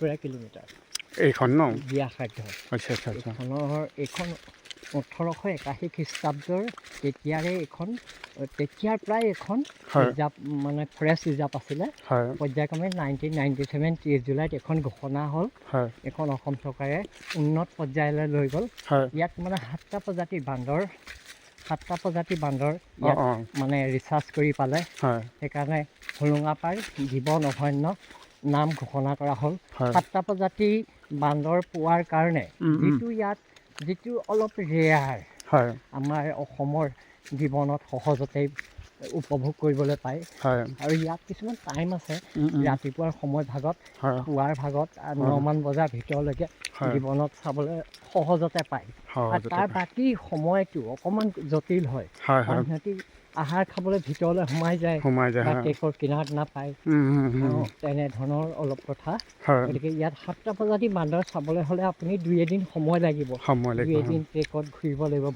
70 kilometre এইখন ন ব্যাসাৰ্ধ আচ্ছা আচ্ছা আচ্ছা এইখন 1881 খ্ৰীষ্টাব্দৰ তেতিয়াৰ প্ৰায় এখন ৰিজাৰ্ভ মানে ফৰেষ্ট ৰিজাৰ্ভ আছিলে পৰ্যায়ক্ৰমে 1997 30 জুলাইত এখন ঘোষণা হ'ল এখন অসম চৰকাৰে উন্নত পৰ্যায়লৈ লৈ গ'ল ইয়াত মানে 7টা প্ৰজাতিৰ বান্দৰ ইয়াত মানে ৰিচাৰ্চ কৰি পালে সেইকাৰণে হোলোঙাপাৰ জীৱন অভয়াৰণ্য নাম ঘোষণা কৰা হ'ল 7টা প্ৰজাতি বান্দৰ পোৱাৰ কাৰণে যিটো অলপ ৰেয়াৰ আমাৰ অসমৰ জীৱনত সহজতে উপভোগ কৰিবলৈ পায় আৰু ইয়াত কিছুমান টাইম আছে ৰাতিপুৱাৰ সময় ভাগত পুৱাৰ ভাগত 9 মান বজাৰ ভিতৰলৈকে জীৱনত চাবলৈ সহজতে পায় আৰু তাৰ বাকী সময়টো অকণমান জটিল হয় কাৰণ সিহঁতি আহাৰ খাবলৈ ভিতৰলৈ সোমাই যায় বা কেকৰ কিনাৰত নাপায় তেনেধৰণৰ অলপ কথা গতিকে ইয়াত 7টা প্ৰজাতি বান্দৰ চাবলৈ হ'লে আপুনি 2 এদিন সময় লাগিব 2 এদিন ট্ৰেকত ঘূৰিব লাগিব